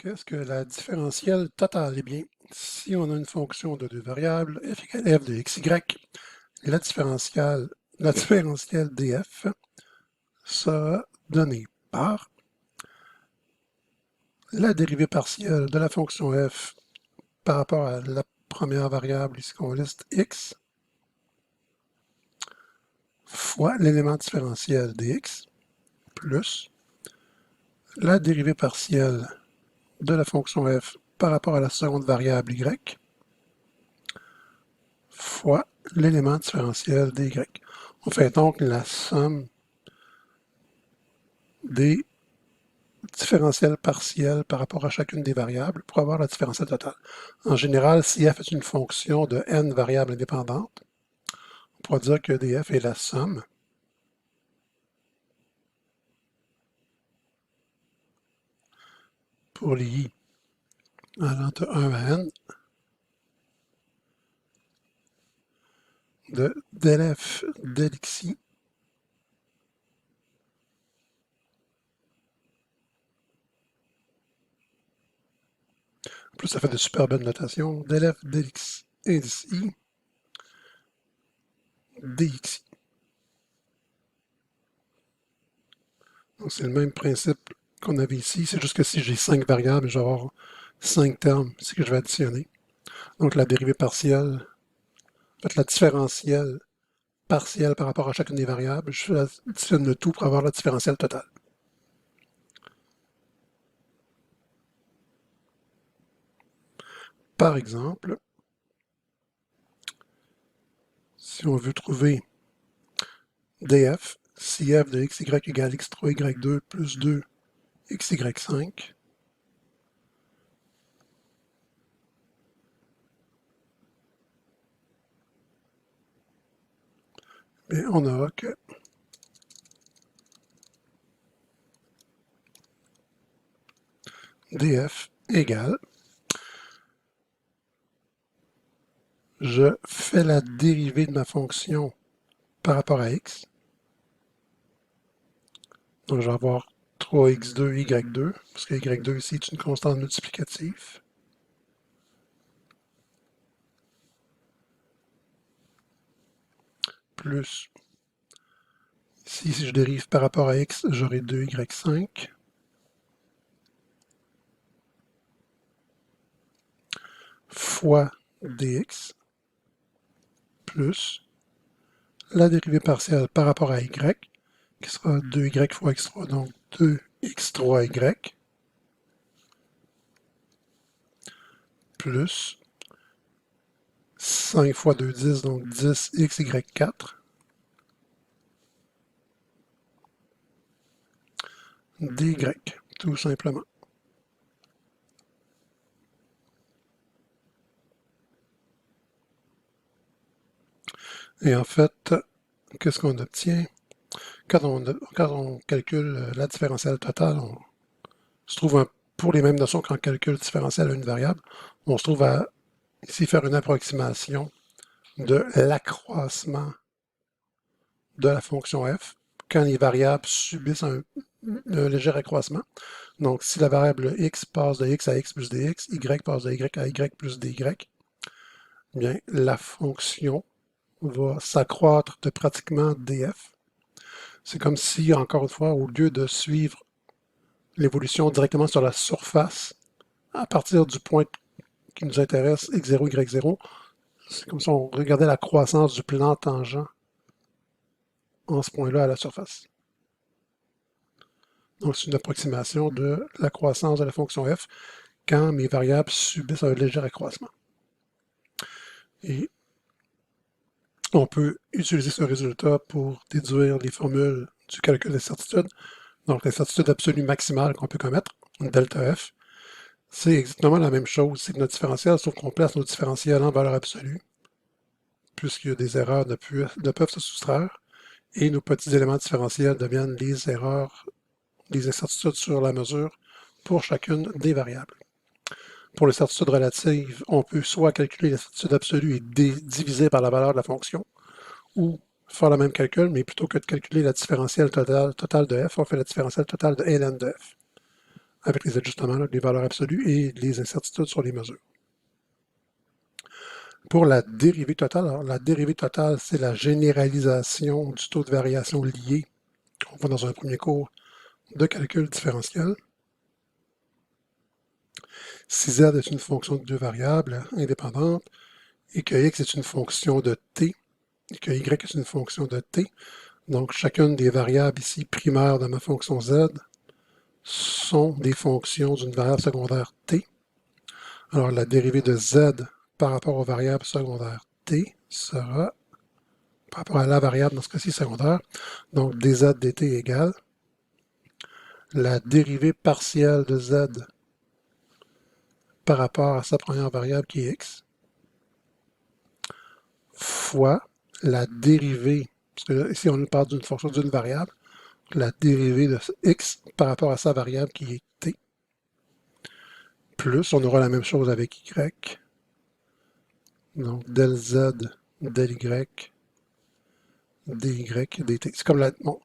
Qu'est-ce que la différentielle totale? Eh bien, si on a une fonction de deux variables, f égale f de xy, la différentielle df sera donnée par la dérivée partielle de la fonction f par rapport à la première variable ici qu'on liste x fois l'élément différentiel dx plus la dérivée partielle de la fonction f par rapport à la seconde variable y fois l'élément différentiel dy. On fait donc la somme des différentiels partiels par rapport à chacune des variables pour avoir la différentielle totale. En général, si f est une fonction de n variables indépendantes, on pourra dire que df est la somme pour les i allant de 1 à n de del f del xi en plus ça fait de super belles notations, del f del x indice i dxi. Donc c'est le même principe qu'on avait ici, c'est juste que si j'ai 5 variables, je vais avoir 5 termes, c'est que je vais additionner. Donc la dérivée partielle, en fait la différentielle partielle par rapport à chacune des variables, je additionne le tout pour avoir la différentielle totale. Par exemple, si on veut trouver df, si f de xy égale x3, y2 plus 2, xy5, bien, on aura que df égale, je fais la dérivée de ma fonction par rapport à x, donc je vais avoir 3x2, y2, parce que y2 ici est une constante multiplicative, plus, ici, si je dérive par rapport à x, j'aurai 2y5, fois dx, plus la dérivée partielle par rapport à y, qui sera 2y fois x3, donc 2x3y, plus 5 fois 2, 10, donc 10xy4, dy, tout simplement. Et en fait, qu'est-ce qu'on obtient? Quand on calcule la différentielle totale, on se trouve, pour les mêmes notions qu'en calcul différentiel à une variable, on se trouve à ici faire une approximation de l'accroissement de la fonction f quand les variables subissent un léger accroissement. Donc, si la variable x passe de x à x plus dx, y passe de y à y plus dy, bien, la fonction va s'accroître de pratiquement df. C'est comme si, encore une fois, au lieu de suivre l'évolution directement sur la surface, à partir du point qui nous intéresse, x0, y0, c'est comme si on regardait la croissance du plan tangent en ce point-là à la surface. Donc, c'est une approximation de la croissance de la fonction f quand mes variables subissent un léger accroissement. Et on peut utiliser ce résultat pour déduire les formules du calcul d'incertitude. Donc, l'incertitude absolue maximale qu'on peut commettre, delta f, c'est exactement la même chose. C'est que notre différentiel, sauf qu'on place nos différentiels en valeur absolue, puisqu'il y a des erreurs ne peuvent se soustraire, et nos petits éléments différentiels deviennent les erreurs, les incertitudes sur la mesure pour chacune des variables. Pour les certitudes relatives, on peut soit calculer la certitude absolue et diviser par la valeur de la fonction, ou faire le même calcul, mais plutôt que de calculer la différentielle totale de f, on fait la différentielle totale de ln de f. avec les ajustements, là, les valeurs absolues et les incertitudes sur les mesures. Pour la dérivée totale, alors la dérivée totale, c'est la généralisation du taux de variation lié, on voit dans un premier cours de calcul différentiel. Si z est une fonction de deux variables indépendantes et que x est une fonction de t et que y est une fonction de t, donc chacune des variables ici primaires de ma fonction z sont des fonctions d'une variable secondaire t. Alors la dérivée de z par rapport aux variables secondaires t sera, par rapport à la variable dans ce cas-ci secondaire, donc dz dt égale la dérivée partielle de z par rapport à sa première variable qui est x, fois la dérivée, parce que là, ici on parle d'une fonction d'une variable, la dérivée de x par rapport à sa variable qui est t, plus on aura la même chose avec y, donc del z, del y, dy, dt. C'est comme la... Bon,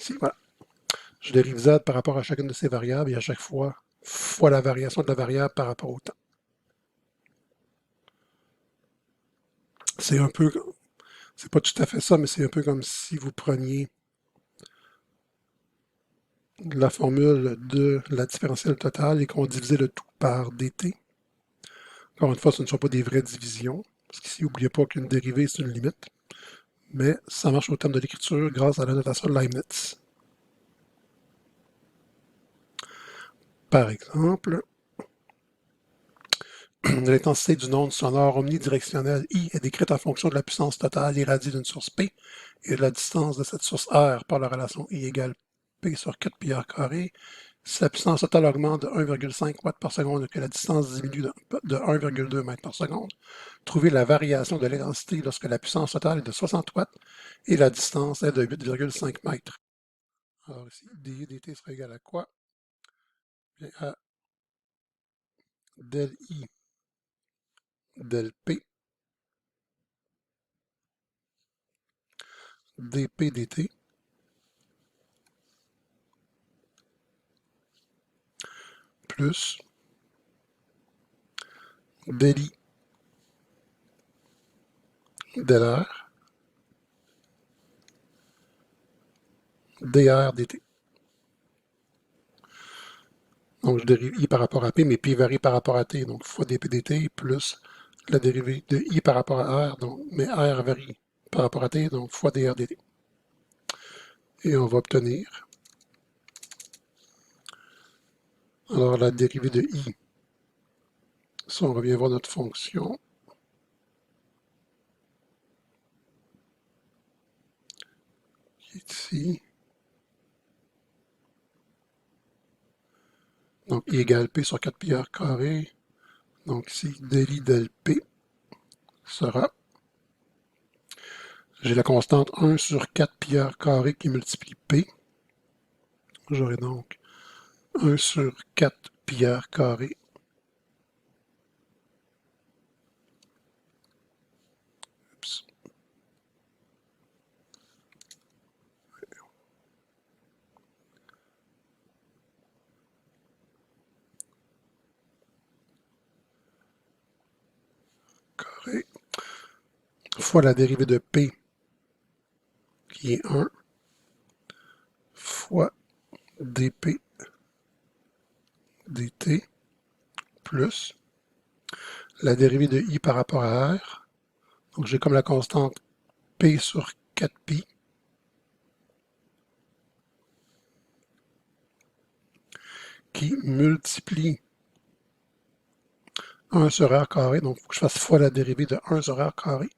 ici, voilà. Je dérive z par rapport à chacune de ces variables et à chaque fois la variation de la variable par rapport au temps. C'est un peu... C'est pas tout à fait ça, mais c'est un peu comme si vous preniez la formule de la différentielle totale et qu'on divisait le tout par dt. Encore une fois, ce ne sont pas des vraies divisions, parce qu'ici, n'oubliez pas qu'une dérivée, c'est une limite, mais ça marche au terme de l'écriture grâce à la notation de Leibniz. Par exemple, l'intensité d'une onde sonore omnidirectionnelle I est décrite en fonction de la puissance totale irradiée d'une source P et de la distance de cette source R par la relation I égale P sur 4 pi r carré. Si la puissance totale augmente de 1,5 watts par seconde et que la distance diminue de 1,2 mètres par seconde, trouvez la variation de l'intensité lorsque la puissance totale est de 60 watts et la distance est de 8,5 mètres. Alors ici, dI dt sera égal à quoi? Bien, à del I del P dP dt plus del I del R dR dt. Donc je dérive I par rapport à P, mais P varie par rapport à T, donc fois dP dt plus la dérivée de I par rapport à R, donc, mais R varie par rapport à T, donc fois dR dt. Et on va obtenir alors la dérivée de I. Si on revient voir notre fonction, qui est ici, donc I égale P sur 4 pi r carré, donc ici del I del P sera, j'ai la constante 1 sur 4 pi r carré qui multiplie P, j'aurai donc 1 sur 4 pi r carré carré fois la dérivée de P qui est 1 fois dP dt plus la dérivée de I par rapport à R. Donc j'ai comme la constante P sur 4pi qui multiplie 1 sur R carré. Donc il faut que je fasse fois la dérivée de 1 sur R carré.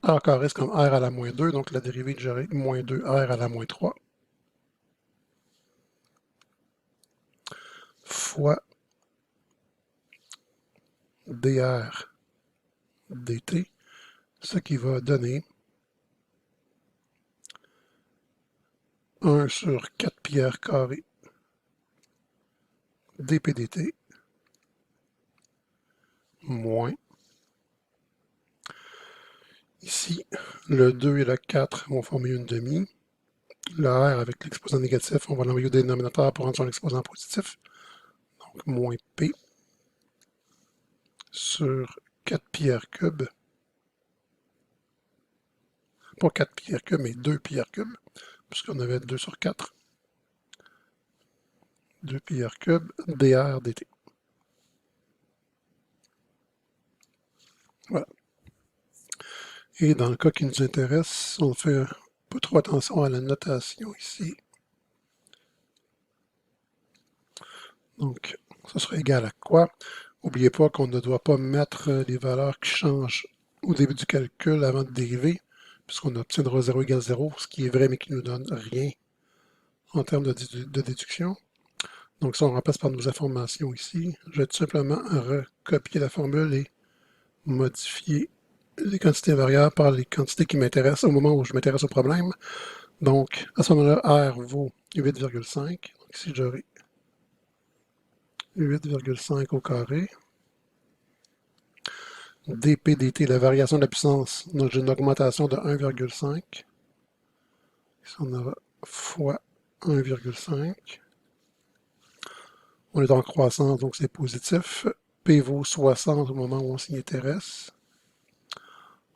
R carré, c'est comme R à la moins 2, donc la dérivée de j'aurai moins 2R à la moins 3 fois dr dt, ce qui va donner 1 sur 4 pi r carré dp dt moins, ici, le 2 et le 4 vont former une demi, Le R avec l'exposant négatif, on va l'envoyer au dénominateur pour rendre son exposant positif. Donc, moins P sur 4 pi r cube. Pas 4 pi r cube, mais 2 pi r cube, puisqu'on avait 2 sur 4. 2 pi r cube dr dt. Voilà. Et dans le cas qui nous intéresse, on fait pas trop attention à la notation ici. Donc, ça sera égal à quoi? N'oubliez pas qu'on ne doit pas mettre les valeurs qui changent au début du calcul avant de dériver, puisqu'on obtiendra 0 égale 0, ce qui est vrai mais qui ne nous donne rien en termes de déduction. Donc ça, on remplace par nos informations ici. Je vais tout simplement recopier la formule et modifier les quantités variables par les quantités qui m'intéressent au moment où je m'intéresse au problème. Donc, à ce moment-là, R vaut 8,5. Donc ici, j'aurai 8,5 au carré. dP dt, la variation de la puissance, donc j'ai une augmentation de 1,5. Ici, on aura fois 1,5. On est en croissance, donc c'est positif. P vaut 60 au moment où on s'y intéresse.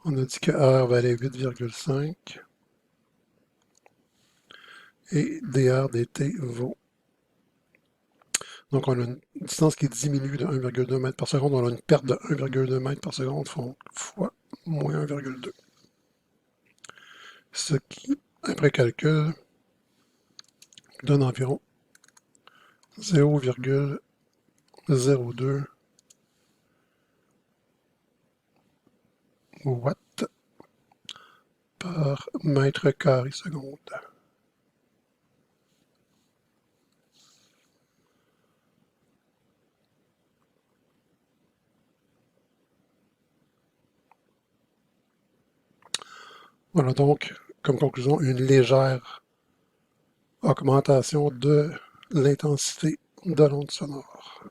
On a dit que R valait 8,5. Et dr dt vaut. Donc, on a une distance qui diminue de 1,2 m par seconde. On a une perte de 1,2 m par seconde fois moins 1,2. Ce qui, après calcul, donne environ 0,02 watts par mètre carré seconde. Voilà donc, comme conclusion, une légère augmentation de l'intensité de l'onde sonore.